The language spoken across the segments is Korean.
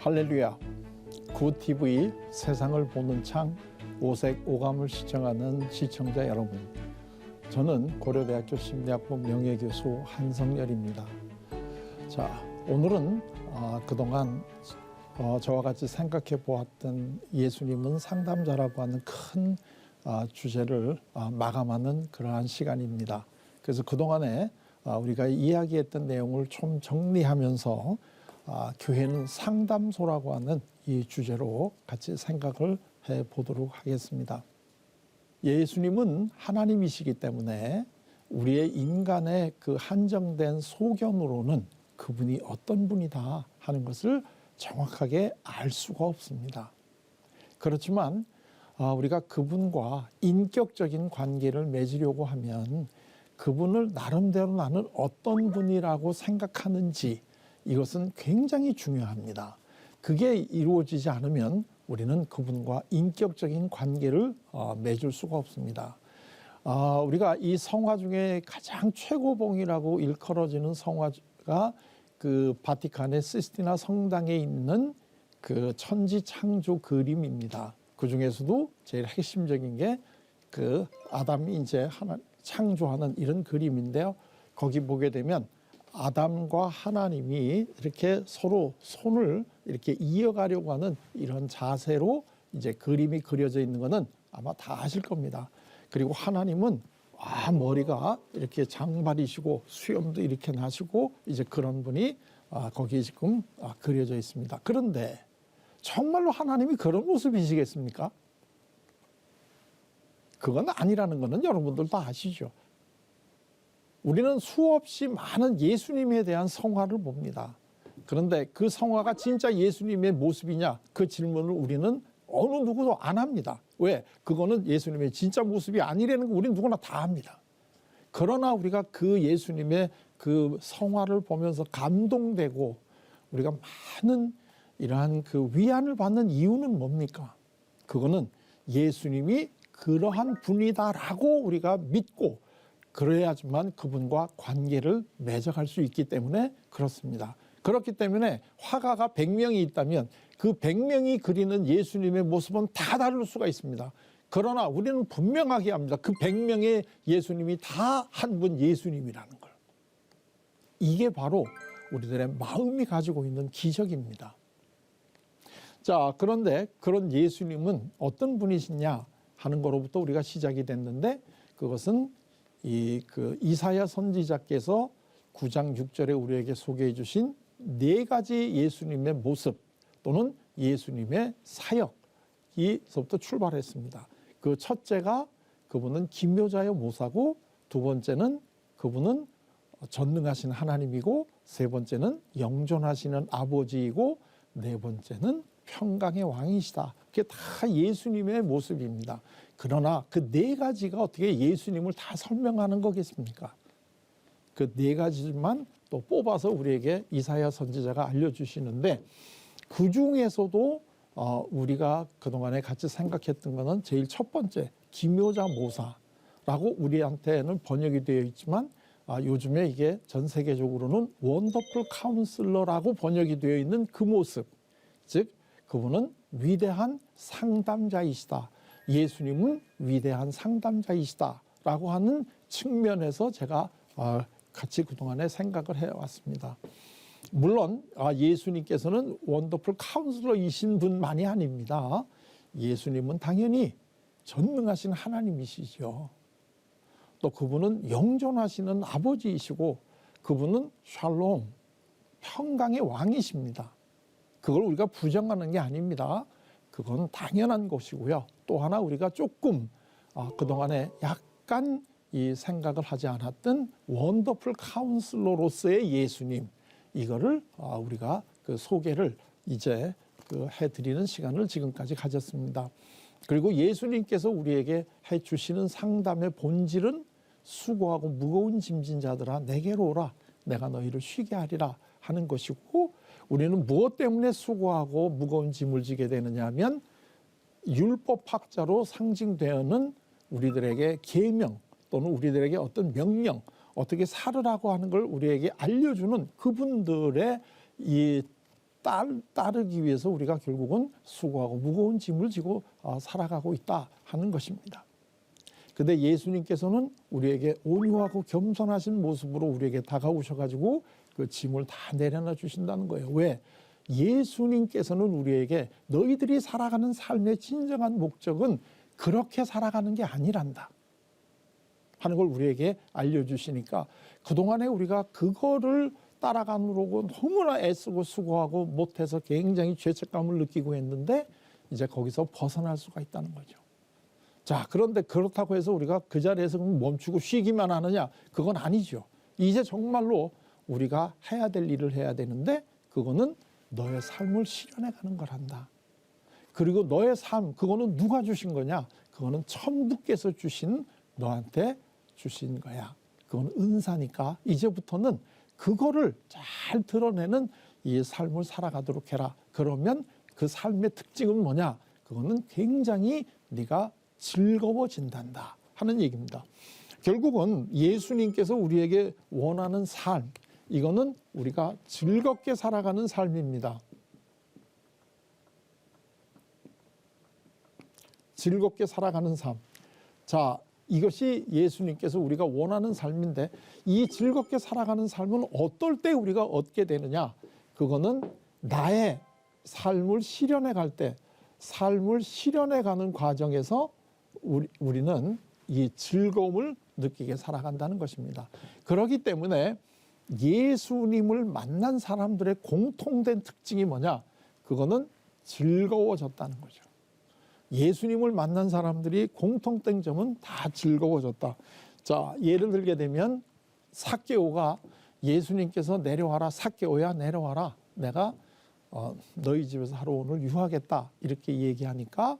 할렐루야. 굿TV 세상을 보는 창 오색 오감을 시청하는 시청자 여러분, 저는 고려대학교 심리학부 명예교수 한성열입니다. 자, 오늘은 그동안 저와 같이 생각해 보았던 예수님은 상담자라고 하는 큰 주제를 마감하는 그러한 시간입니다. 그래서 그동안에 우리가 이야기했던 내용을 좀 정리하면서 교회는 상담소라고 하는 이 주제로 같이 생각을 해보도록 하겠습니다. 예수님은 하나님이시기 때문에 우리의 인간의 그 한정된 소견으로는 그분이 어떤 분이다 하는 것을 정확하게 알 수가 없습니다. 그렇지만 우리가 그분과 인격적인 관계를 맺으려고 하면 그분을 나름대로 나는 어떤 분이라고 생각하는지, 이것은 굉장히 중요합니다. 그게 이루어지지 않으면 우리는 그분과 인격적인 관계를 맺을 수가 없습니다. 우리가 이 성화 중에 가장 최고봉이라고 일컬어지는 성화가 그 바티칸의 시스티나 성당에 있는 그 천지 창조 그림입니다. 그 중에서도 제일 핵심적인 게 그 아담이 이제 하나 창조하는 이런 그림인데요. 거기 보게 되면 아담과 하나님이 이렇게 서로 손을 이렇게 이어가려고 하는 이런 자세로 이제 그림이 그려져 있는 거는 아마 다 아실 겁니다. 그리고 하나님은 머리가 이렇게 장발이시고 수염도 이렇게 나시고 이제 그런 분이 거기에 지금 그려져 있습니다. 그런데 정말로 하나님이 그런 모습이시겠습니까? 그건 아니라는 거는 여러분들도 아시죠. 우리는 수없이 많은 예수님에 대한 성화를 봅니다. 그런데 그 성화가 진짜 예수님의 모습이냐? 그 질문을 우리는 어느 누구도 안 합니다. 왜? 그거는 예수님의 진짜 모습이 아니라는 거 우리는 누구나 다 압니다. 그러나 우리가 그 예수님의 그 성화를 보면서 감동되고 우리가 많은 이러한 그 위안을 받는 이유는 뭡니까? 그거는 예수님이 그러한 분이다라고 우리가 믿고 그래야지만 그분과 관계를 맺어갈 수 있기 때문에 그렇습니다. 그렇기 때문에 화가가 100명이 있다면 그 100명이 그리는 예수님의 모습은 다 다를 수가 있습니다. 그러나 우리는 분명하게 합니다. 그 100명의 예수님이 다 한 분 예수님이라는 걸. 이게 바로 우리들의 마음이 가지고 있는 기적입니다. 자, 그런데 그런 예수님은 어떤 분이시냐 하는 거로부터 우리가 시작이 됐는데, 그것은 이사야 선지자께서 9장 6절에 우리에게 소개해 주신 4가지 예수님의 모습 또는 예수님의 사역에서부터 출발했습니다. 그 첫째가 그분은 기묘자여 모사고, 두 번째는 그분은 전능하신 하나님이고, 세 번째는 영존하시는 아버지이고, 네 번째는 평강의 왕이시다. 그게 다 예수님의 모습입니다. 그러나 그 4가지가 어떻게 예수님을 다 설명하는 거겠습니까? 그 4가지만 또 뽑아서 우리에게 이사야 선지자가 알려주시는데, 그 중에서도 우리가 그동안에 같이 생각했던 거는 제일 첫 번째, 기묘자 모사라고 우리한테는 번역이 되어 있지만 요즘에 이게 전 세계적으로는 원더풀 카운슬러라고 번역이 되어 있는 그 모습, 즉 그분은 위대한 상담자이시다. 예수님은 위대한 상담자이시다라고 하는 측면에서 제가 같이 그동안에 생각을 해왔습니다. 물론 예수님께서는 원더풀 카운슬러이신 분만이 아닙니다. 예수님은 당연히 전능하신 하나님이시죠. 또 그분은 영존하시는 아버지이시고, 그분은 샬롬, 평강의 왕이십니다. 그걸 우리가 부정하는 게 아닙니다. 그건 당연한 것이고요. 또 하나 우리가 조금 그동안에 약간 이 생각을 하지 않았던 원더풀 카운슬러로서의 예수님, 이거를 우리가 그 소개를 이제 해드리는 시간을 지금까지 가졌습니다. 그리고 예수님께서 우리에게 해주시는 상담의 본질은 수고하고 무거운 짐진 자들아 내게로 오라, 내가 너희를 쉬게 하리라 하는 것이고, 우리는 무엇 때문에 수고하고 무거운 짐을 지게 되느냐 하면 율법학자로 상징되는 우리들에게 계명 또는 우리들에게 어떤 명령, 어떻게 살으라고 하는 걸 우리에게 알려주는 그분들의 이 따르기 위해서 우리가 결국은 수고하고 무거운 짐을 지고 살아가고 있다 하는 것입니다. 근데 예수님께서는 우리에게 온유하고 겸손하신 모습으로 우리에게 다가오셔가지고 그 짐을 다 내려놔 주신다는 거예요. 왜? 예수님께서는 우리에게 너희들이 살아가는 삶의 진정한 목적은 그렇게 살아가는 게 아니란다 하는 걸 우리에게 알려주시니까 그동안에 우리가 그거를 따라가느라고 너무나 애쓰고 수고하고 못해서 굉장히 죄책감을 느끼고 했는데 이제 거기서 벗어날 수가 있다는 거죠. 자, 그런데 그렇다고 해서 우리가 그 자리에서 멈추고 쉬기만 하느냐? 그건 아니죠. 이제 정말로 우리가 해야 될 일을 해야 되는데 그거는 너의 삶을 실현해 가는 거란다. 그리고 너의 삶, 그거는 누가 주신 거냐? 그거는 천부께서 주신 너한테 주신 거야. 그건 은사니까 이제부터는 그거를 잘 드러내는 이 삶을 살아가도록 해라. 그러면 그 삶의 특징은 뭐냐? 그거는 굉장히 네가 즐거워진단다 하는 얘기입니다. 결국은 예수님께서 우리에게 원하는 삶, 이거는 우리가 즐겁게 살아가는 삶입니다. 즐겁게 살아가는 삶. 자, 이것이 예수님께서 우리가 원하는 삶인데 이 즐겁게 살아가는 삶은 어떨 때 우리가 얻게 되느냐? 그거는 나의 삶을 실현해 갈 때, 삶을 실현해 가는 과정에서 우리는 이 즐거움을 느끼게 살아간다는 것입니다. 그렇기 때문에 예수님을 만난 사람들의 공통된 특징이 뭐냐? 그거는 즐거워졌다는 거죠. 예수님을 만난 사람들이 공통된 점은 다 즐거워졌다. 자, 예를 들게 되면 삭개오가 예수님께서 내려와라, 삭개오야 내려와라. 내가 너희 집에서 하루 오늘 유하겠다. 이렇게 얘기하니까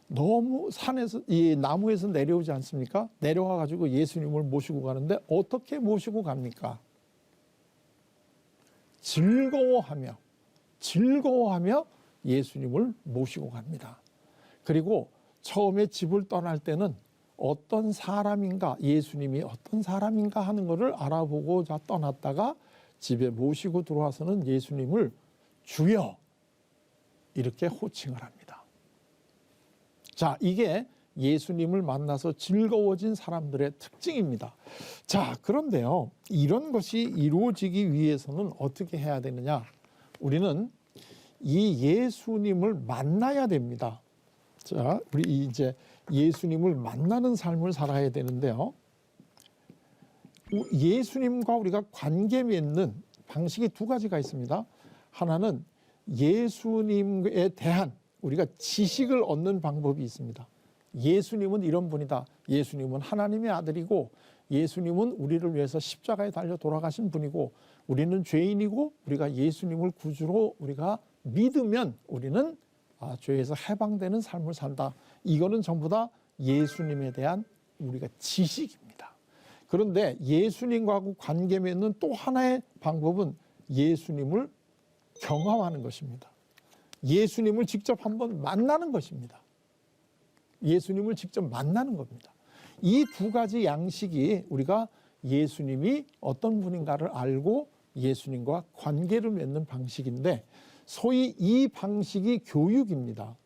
너무 산에서 이 나무에서 내려오지 않습니까? 내려와 가지고 예수님을 모시고 가는데 어떻게 모시고 갑니까? 즐거워하며 예수님을 모시고 갑니다. 그리고 처음에 집을 떠날 때는 어떤 사람인가, 예수님이 어떤 사람인가 하는 것을 알아보고자 떠났다가 집에 모시고 들어와서는 예수님을 주여 이렇게 호칭을 합니다. 자, 이게 예수님을 만나서 즐거워진 사람들의 특징입니다. 자, 그런데요, 이런 것이 이루어지기 위해서는 어떻게 해야 되느냐? 우리는 이 예수님을 만나야 됩니다. 자, 우리 이제 예수님을 만나는 삶을 살아야 되는데요. 예수님과 우리가 관계 맺는 방식이 두 가지가 있습니다. 하나는 예수님에 대한 우리가 지식을 얻는 방법이 있습니다. 예수님은 이런 분이다. 예수님은 하나님의 아들이고 예수님은 우리를 위해서 십자가에 달려 돌아가신 분이고 우리는 죄인이고 우리가 예수님을 구주로 우리가 믿으면 우리는 죄에서 해방되는 삶을 산다. 이거는 전부 다 예수님에 대한 우리가 지식입니다. 그런데 예수님과 관계 맺는 또 하나의 방법은 예수님을 경험하는 것입니다. 예수님을 직접 한번 만나는 것입니다. 예수님을 직접 만나는 겁니다. 이 두 가지 양식이 우리가 예수님이 어떤 분인가를 알고 예수님과 관계를 맺는 방식인데 소위 이 방식이 교육입니다.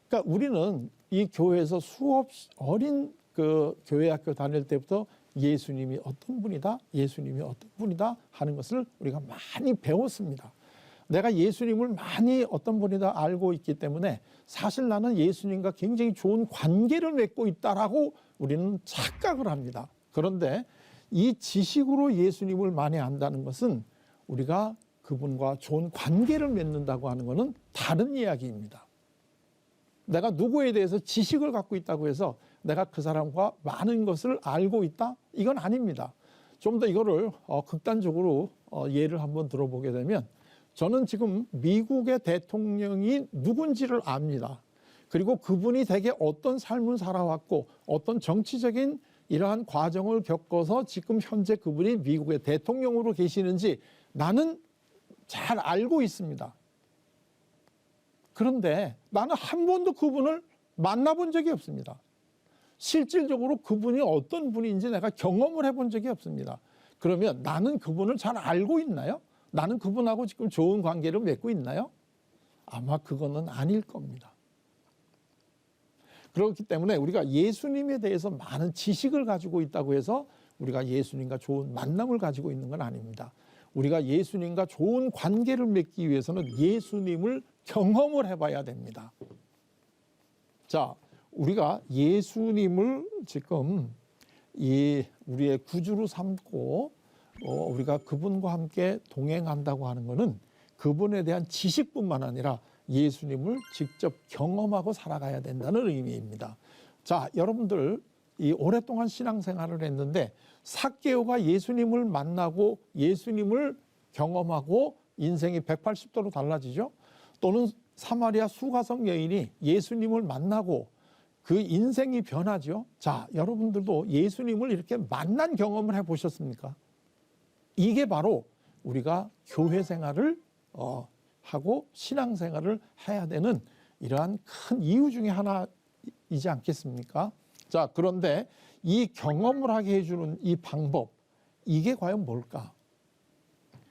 그러니까 우리는 이 교회에서 수없이 어린 그 교회 학교 다닐 때부터 예수님이 어떤 분이다, 예수님이 어떤 분이다 하는 것을 우리가 많이 배웠습니다. 내가 예수님을 많이 어떤 분이다 알고 있기 때문에 사실 나는 예수님과 굉장히 좋은 관계를 맺고 있다라고 우리는 착각을 합니다. 그런데 이 지식으로 예수님을 많이 안다는 것은 우리가 그분과 좋은 관계를 맺는다고 하는 것은 다른 이야기입니다. 내가 누구에 대해서 지식을 갖고 있다고 해서 내가 그 사람과 많은 것을 알고 있다? 이건 아닙니다. 좀 더 이거를 극단적으로 예를 한번 들어보게 되면 저는 지금 미국의 대통령이 누군지를 압니다. 그리고 그분이 대개 어떤 삶을 살아왔고 어떤 정치적인 이러한 과정을 겪어서 지금 현재 그분이 미국의 대통령으로 계시는지 나는 잘 알고 있습니다. 그런데 나는 한 번도 그분을 만나본 적이 없습니다. 실질적으로 그분이 어떤 분인지 내가 경험을 해본 적이 없습니다. 그러면 나는 그분을 잘 알고 있나요? 나는 그분하고 지금 좋은 관계를 맺고 있나요? 아마 그거는 아닐 겁니다. 그렇기 때문에 우리가 예수님에 대해서 많은 지식을 가지고 있다고 해서 우리가 예수님과 좋은 만남을 가지고 있는 건 아닙니다. 우리가 예수님과 좋은 관계를 맺기 위해서는 예수님을 경험을 해봐야 됩니다. 자, 우리가 예수님을 지금 우리의 구주로 삼고 우리가 그분과 함께 동행한다고 하는 것은 그분에 대한 지식뿐만 아니라 예수님을 직접 경험하고 살아가야 된다는 의미입니다. 자, 여러분들 오랫동안 신앙생활을 했는데 삭개오가 예수님을 만나고 예수님을 경험하고 인생이 180도로 달라지죠. 또는 사마리아 수가성 여인이 예수님을 만나고 그 인생이 변하죠. 자, 여러분들도 예수님을 이렇게 만난 경험을 해보셨습니까? 이게 바로 우리가 교회 생활을 하고 신앙생활을 해야 되는 이러한 큰 이유 중에 하나이지 않겠습니까? 자, 그런데 이 경험을 하게 해주는 이 방법, 이게 과연 뭘까?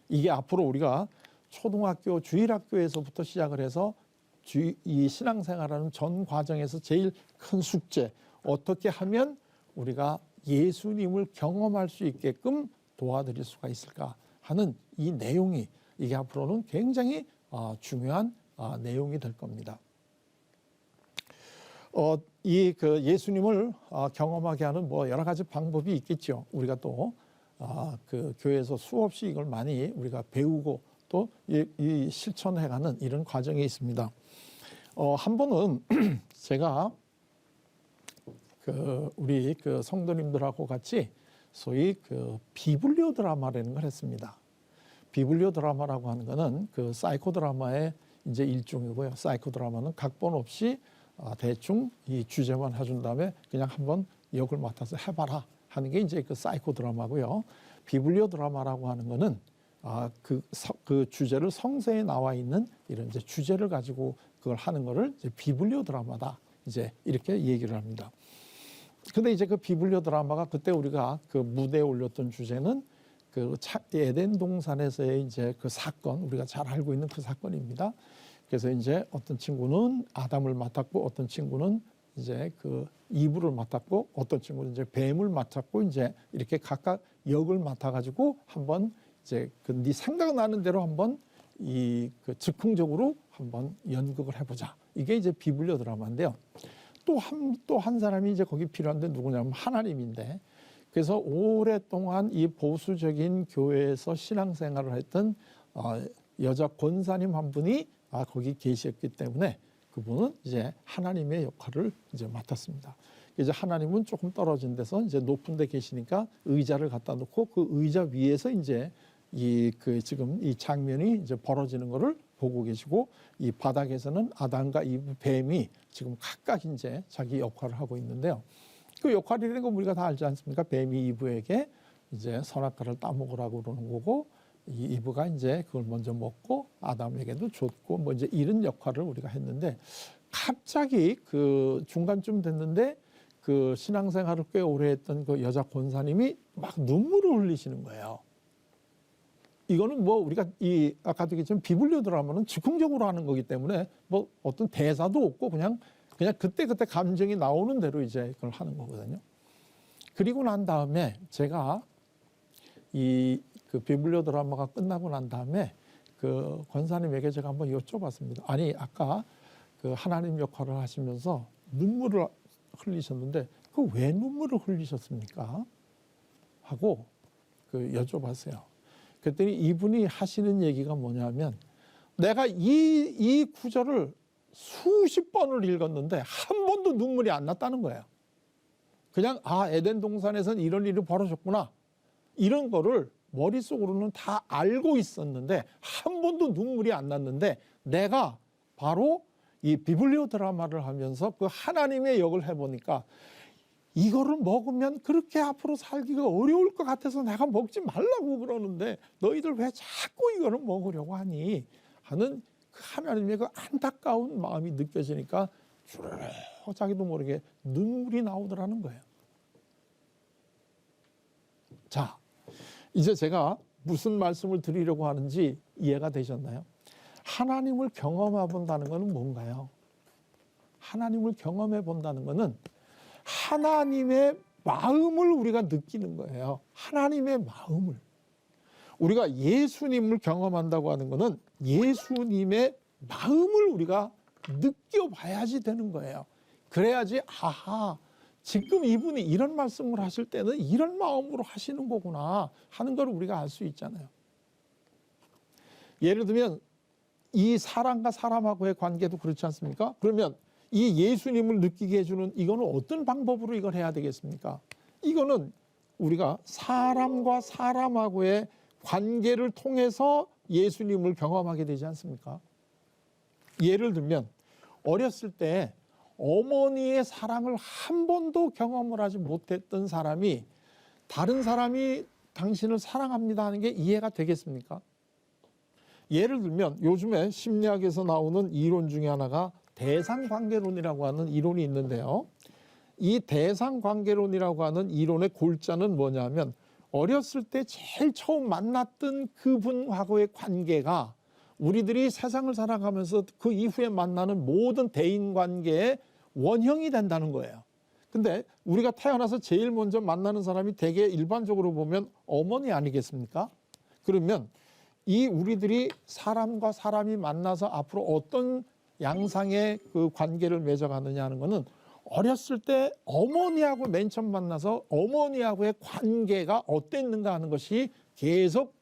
이게 앞으로 우리가 초등학교, 주일학교에서부터 시작을 해서 이 신앙생활하는 전 과정에서 제일 큰 숙제, 어떻게 하면 우리가 예수님을 경험할 수 있게끔 도와드릴 수가 있을까 하는 이 내용이 이게 앞으로는 굉장히 중요한 내용이 될 겁니다. 그 예수님을 경험하게 하는 여러 가지 방법이 있겠죠. 우리가 또 그 교회에서 수없이 이걸 많이 우리가 배우고 또 이 실천해가는 이런 과정이 있습니다. 한 번은 제가 우리 성도님들하고 같이 소위 비블리오 드라마라는 걸 했습니다. 비블리오 드라마라고 하는 거는 사이코 드라마의 이제 일종이고요. 사이코 드라마는 각본 없이 대충 이 주제만 해준 다음에 그냥 한번 역을 맡아서 해봐라 하는 게 이제 사이코 드라마고요. 비블리오 드라마라고 하는 거는 그 주제를 성서에 나와 있는 이런 이제 주제를 가지고 그걸 하는 거를 이제 비블리오 드라마다 이제 이렇게 얘기를 합니다. 근데 이제 비블리오 드라마가 그때 우리가 무대에 올렸던 주제는 에덴 동산에서의 이제 사건, 우리가 잘 알고 있는 그 사건입니다. 그래서 이제 어떤 친구는 아담을 맡았고 어떤 친구는 이제 이브를 맡았고 어떤 친구는 이제 뱀을 맡았고 이제 이렇게 각각 역을 맡아가지고 한번 이제 네 생각나는 대로 한번 즉흥적으로 한번 연극을 해보자. 이게 이제 비블리오 드라마인데요. 또 한 사람이 이제 거기 필요한데 누구냐면 하나님인데, 그래서 오랫동안 이 보수적인 교회에서 신앙생활을 했던 여자 권사님 한 분이 거기 계셨기 때문에 그분은 이제 하나님의 역할을 이제 맡았습니다. 이제 하나님은 조금 떨어진 데서 이제 높은 데 계시니까 의자를 갖다 놓고 그 의자 위에서 이제 지금 이 장면이 이제 벌어지는 거를 보고 계시고, 이 바닥에서는 아담과 이브 뱀이 지금 각각 이제 자기 역할을 하고 있는데요. 그 역할이라는 거 우리가 다 알지 않습니까? 뱀이 이브에게 이제 선악과를 따먹으라고 그러는 거고, 이 이브가 이제 그걸 먼저 먹고 아담에게도 줬고 이제 이런 역할을 우리가 했는데, 갑자기 중간쯤 됐는데 신앙생활을 꽤 오래 했던 여자 권사님이 막 눈물을 흘리시는 거예요. 이거는 우리가 아까도 얘기했지만 비블리오 드라마는 즉흥적으로 하는 거기 때문에 어떤 대사도 없고 그냥 그때 감정이 나오는 대로 이제 그걸 하는 거거든요. 그리고 난 다음에 제가 비블리오 드라마가 끝나고 난 다음에 권사님에게 제가 한번 여쭤봤습니다. 아니, 아까 하나님 역할을 하시면서 눈물을 흘리셨는데 왜 눈물을 흘리셨습니까? 하고 여쭤봤어요. 그랬더니 이분이 하시는 얘기가 뭐냐면, 내가 이 구절을 수십 번을 읽었는데 한 번도 눈물이 안 났다는 거예요. 그냥 에덴 동산에서는 이런 일이 벌어졌구나, 이런 거를 머릿속으로는 다 알고 있었는데 한 번도 눈물이 안 났는데, 내가 바로 이 비블리오 드라마를 하면서 하나님의 역을 해보니까 이거를 먹으면 그렇게 앞으로 살기가 어려울 것 같아서 내가 먹지 말라고 그러는데 너희들 왜 자꾸 이거를 먹으려고 하니 하는 하나님의 안타까운 마음이 느껴지니까 주르륵 자기도 모르게 눈물이 나오더라는 거예요. 자, 이제 제가 무슨 말씀을 드리려고 하는지 이해가 되셨나요? 하나님을 경험해 본다는 것은 뭔가요? 하나님을 경험해 본다는 것은 하나님의 마음을 우리가 느끼는 거예요. 하나님의 마음을. 우리가 예수님을 경험한다고 하는 것은 예수님의 마음을 우리가 느껴봐야지 되는 거예요. 그래야지 아하, 지금 이분이 이런 말씀을 하실 때는 이런 마음으로 하시는 거구나 하는 걸 우리가 알 수 있잖아요. 예를 들면 이 사람과 사람하고의 관계도 그렇지 않습니까? 그러면 이 예수님을 느끼게 해주는 이거는 어떤 방법으로 이걸 해야 되겠습니까? 이거는 우리가 사람과 사람하고의 관계를 통해서 예수님을 경험하게 되지 않습니까? 예를 들면 어렸을 때 어머니의 사랑을 한 번도 경험을 하지 못했던 사람이 다른 사람이 당신을 사랑합니다 하는 게 이해가 되겠습니까? 예를 들면 요즘에 심리학에서 나오는 이론 중에 하나가 대상관계론이라고 하는 이론이 있는데요. 이 대상관계론이라고 하는 이론의 골자는 뭐냐면 어렸을 때 제일 처음 만났던 그분하고의 관계가 우리들이 세상을 살아가면서 그 이후에 만나는 모든 대인관계의 원형이 된다는 거예요. 근데 우리가 태어나서 제일 먼저 만나는 사람이 대개 일반적으로 보면 어머니 아니겠습니까? 그러면 이 우리들이 사람과 사람이 만나서 앞으로 어떤 양상의 그 관계를 맺어가느냐 하는 것은 어렸을 때 어머니하고 맨 처음 만나서 어머니하고의 관계가 어땠는가 하는 것이 계속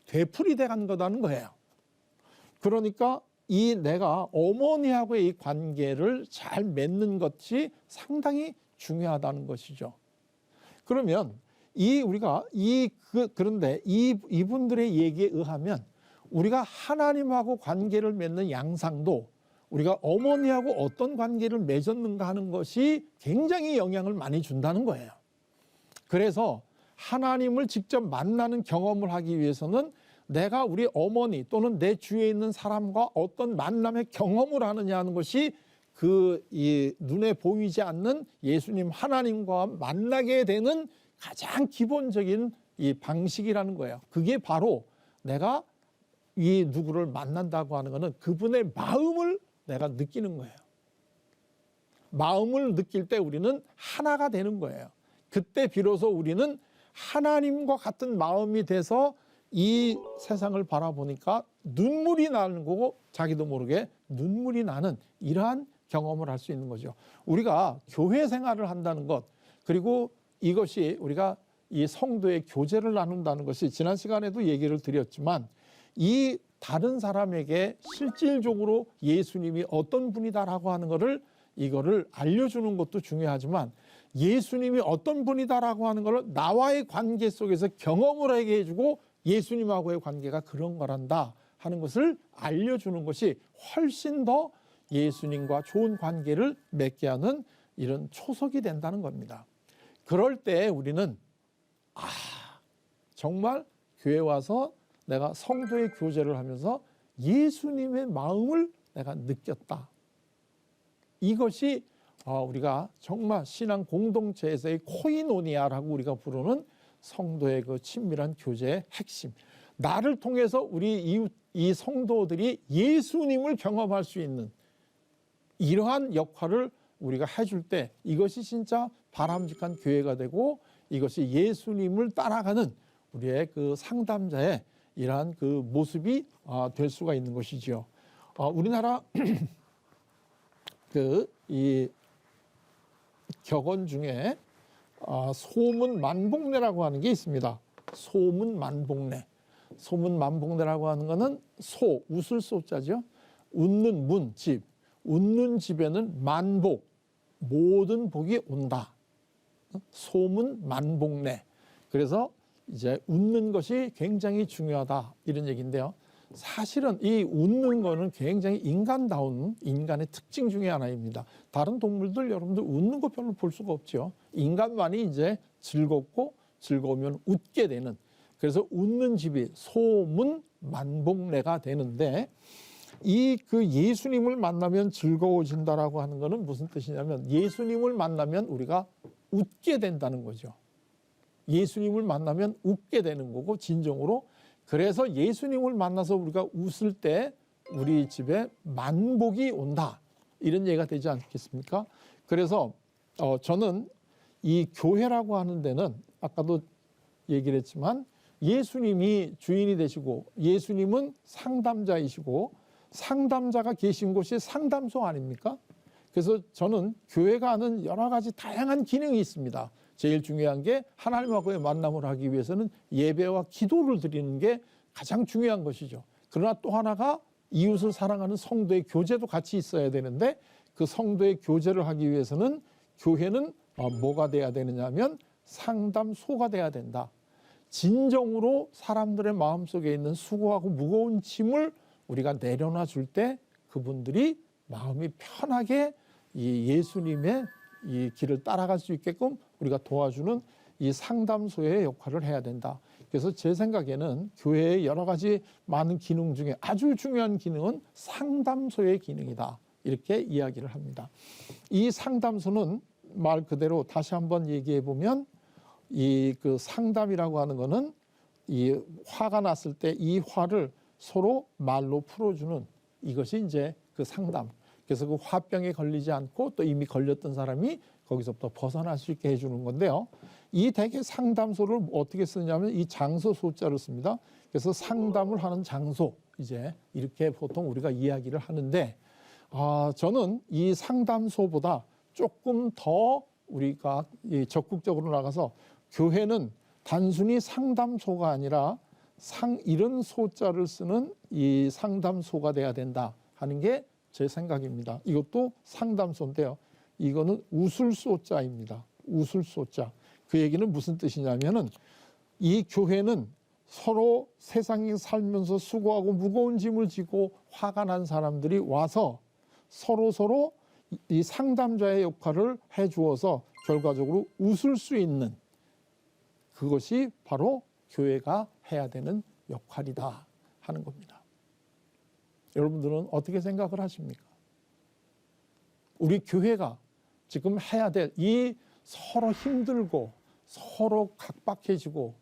되풀이돼 간 거라는 거예요. 그러니까 이 내가 어머니하고의 이 관계를 잘 맺는 것이 상당히 중요하다는 것이죠. 그러면 그런데 이분들의 얘기에 의하면 우리가 하나님하고 관계를 맺는 양상도 우리가 어머니하고 어떤 관계를 맺었는가 하는 것이 굉장히 영향을 많이 준다는 거예요. 그래서 하나님을 직접 만나는 경험을 하기 위해서는 내가 우리 어머니 또는 내 주위에 있는 사람과 어떤 만남의 경험을 하느냐 하는 것이 이 눈에 보이지 않는 예수님 하나님과 만나게 되는 가장 기본적인 이 방식이라는 거예요. 그게 바로 내가 이 누구를 만난다고 하는 것은 그분의 마음을 내가 느끼는 거예요. 마음을 느낄 때 우리는 하나가 되는 거예요. 그때 비로소 우리는 하나님과 같은 마음이 돼서 이 세상을 바라보니까 눈물이 나는 거고 자기도 모르게 눈물이 나는 이러한 경험을 할 수 있는 거죠. 우리가 교회 생활을 한다는 것, 그리고 이것이 우리가 이 성도의 교제를 나눈다는 것이 지난 시간에도 얘기를 드렸지만 이 다른 사람에게 실질적으로 예수님이 어떤 분이다라고 하는 것을 이거를 알려주는 것도 중요하지만 예수님이 어떤 분이다라고 하는 것을 나와의 관계 속에서 경험을 하게 해주고 예수님하고의 관계가 그런 거란다 하는 것을 알려주는 것이 훨씬 더 예수님과 좋은 관계를 맺게 하는 이런 초석이 된다는 겁니다. 그럴 때 우리는 정말 교회 와서 내가 성도의 교제를 하면서 예수님의 마음을 내가 느꼈다. 이것이 우리가 정말 신앙 공동체에서의 코이노니아라고 우리가 부르는 성도의 그 친밀한 교제의 핵심. 나를 통해서 우리 이 성도들이 예수님을 경험할 수 있는 이러한 역할을 우리가 해줄 때 이것이 진짜 바람직한 교회가 되고 이것이 예수님을 따라가는 우리의 그 상담자의 이러한 그 모습이 될 수가 있는 것이지요. 우리나라 이 격언 중에 소문 만복례라고 하는 게 있습니다. 소문 만복례. 소문 만복례라고 하는 거는 웃을 소자죠. 웃는 문, 집. 웃는 집에는 만복, 모든 복이 온다. 소문 만복례. 그래서 이제 웃는 것이 굉장히 중요하다 이런 얘기인데요. 사실은 이 웃는 거는 굉장히 인간다운 인간의 특징 중에 하나입니다. 다른 동물들 여러분들 웃는 거 별로 볼 수가 없죠. 인간만이 이제 즐겁고 즐거우면 웃게 되는, 그래서 웃는 집이 소문 만복례가 되는데 이 그 예수님을 만나면 즐거워진다라고 하는 거는 무슨 뜻이냐면 예수님을 만나면 우리가 웃게 된다는 거죠. 예수님을 만나면 웃게 되는 거고 진정으로 그래서 예수님을 만나서 우리가 웃을 때 우리 집에 만복이 온다. 이런 얘기가 되지 않겠습니까? 그래서 저는 이 교회라고 하는 데는 아까도 얘기를 했지만 예수님이 주인이 되시고 예수님은 상담자이시고 상담자가 계신 곳이 상담소 아닙니까? 그래서 저는 교회가 하는 여러 가지 다양한 기능이 있습니다. 제일 중요한 게 하나님하고의 만남을 하기 위해서는 예배와 기도를 드리는 게 가장 중요한 것이죠. 그러나 또 하나가 이웃을 사랑하는 성도의 교제도 같이 있어야 되는데 그 성도의 교제를 하기 위해서는 교회는 뭐가 돼야 되느냐 하면 상담소가 돼야 된다. 진정으로 사람들의 마음속에 있는 수고하고 무거운 짐을 우리가 내려놔 줄 때 그분들이 마음이 편하게 이 예수님의 이 길을 따라갈 수 있게끔 우리가 도와주는 이 상담소의 역할을 해야 된다. 그래서 제 생각에는 교회의 여러 가지 많은 기능 중에 아주 중요한 기능은 상담소의 기능이다. 이렇게 이야기를 합니다. 이 상담소는 말 그대로 다시 한번 얘기해 보면 이 그 상담이라고 하는 거는 이 화가 났을 때 이 화를 서로 말로 풀어주는 이것이 이제 그 상담. 그래서 그 화병에 걸리지 않고 또 이미 걸렸던 사람이 거기서부터 벗어날 수 있게 해주는 건데요. 이 대개 상담소를 어떻게 쓰냐면 이 장소 소자를 씁니다. 그래서 상담을 하는 장소 이제 이렇게 보통 우리가 이야기를 하는데 저는 이 상담소보다 조금 더 우리가 적극적으로 나가서 교회는 단순히 상담소가 아니라 이런 소자를 쓰는 이 상담소가 돼야 된다 하는 게 제 생각입니다. 이것도 상담소인데요. 이거는 우술소자입니다. 우술소자. 그 얘기는 무슨 뜻이냐면은 이 교회는 서로 세상에 살면서 수고하고 무거운 짐을 지고 화가 난 사람들이 와서 서로 이 상담자의 역할을 해 주어서 결과적으로 웃을 수 있는 그것이 바로 교회가 해야 되는 역할이다 하는 겁니다. 여러분들은 어떻게 생각을 하십니까? 우리 교회가 지금 해야 될 이 서로 힘들고 서로 각박해지고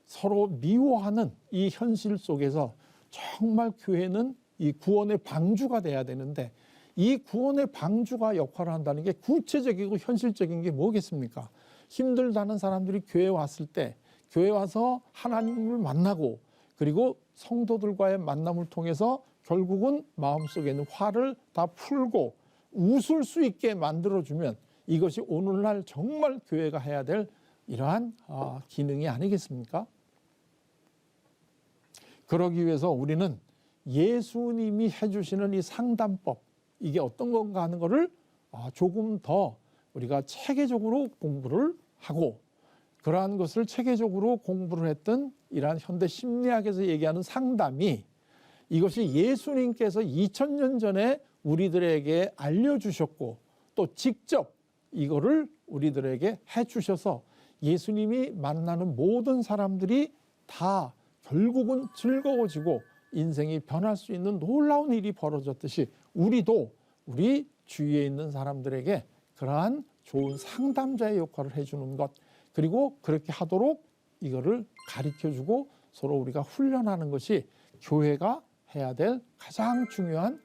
서로 미워하는 이 현실 속에서 정말 교회는 이 구원의 방주가 돼야 되는데 이 구원의 방주가 역할을 한다는 게 구체적이고 현실적인 게 뭐겠습니까? 힘들다는 사람들이 교회에 왔을 때 교회 와서 하나님을 만나고 그리고 성도들과의 만남을 통해서 결국은 마음속에 있는 화를 다 풀고 웃을 수 있게 만들어주면 이것이 오늘날 정말 교회가 해야 될 이러한 기능이 아니겠습니까? 그러기 위해서 우리는 예수님이 해주시는 이 상담법 이게 어떤 건가 하는 것을 조금 더 우리가 체계적으로 공부를 하고 그러한 것을 체계적으로 공부를 했던 이러한 현대 심리학에서 얘기하는 상담이 이것이 예수님께서 2000년 전에 우리들에게 알려주셨고 또 직접 이거를 우리들에게 해주셔서 예수님이 만나는 모든 사람들이 다 결국은 즐거워지고 인생이 변할 수 있는 놀라운 일이 벌어졌듯이 우리도 우리 주위에 있는 사람들에게 그러한 좋은 상담자의 역할을 해주는 것 그리고 그렇게 하도록 이거를 가르쳐주고 서로 우리가 훈련하는 것이 교회가 해야 될 가장 중요한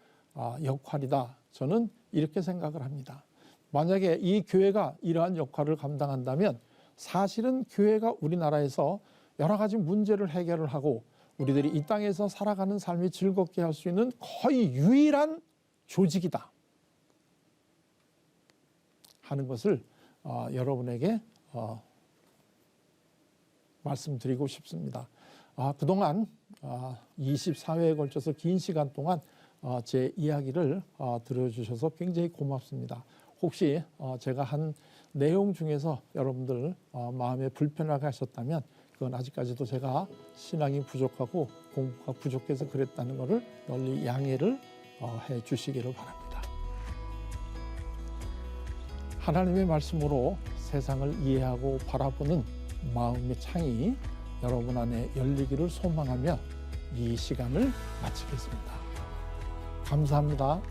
역할이다. 저는 이렇게 생각을 합니다. 만약에 이 교회가 이러한 역할을 감당한다면 사실은 교회가 우리나라에서 여러 가지 문제를 해결을 하고 우리들이 이 땅에서 살아가는 삶이 즐겁게 할 수 있는 거의 유일한 조직이다 하는 것을 여러분에게 말씀드리고 싶습니다. 그동안 24회에 걸쳐서 긴 시간 동안 제 이야기를 들어주셔서 굉장히 고맙습니다. 혹시 제가 한 내용 중에서 여러분들 마음에 불편하게 하셨다면 그건 아직까지도 제가 신앙이 부족하고 공부가 부족해서 그랬다는 것을 널리 양해를 해 주시기를 바랍니다. 하나님의 말씀으로 세상을 이해하고 바라보는 마음의 창이 여러분 안에 열리기를 소망하며 이 시간을 마치겠습니다. 감사합니다.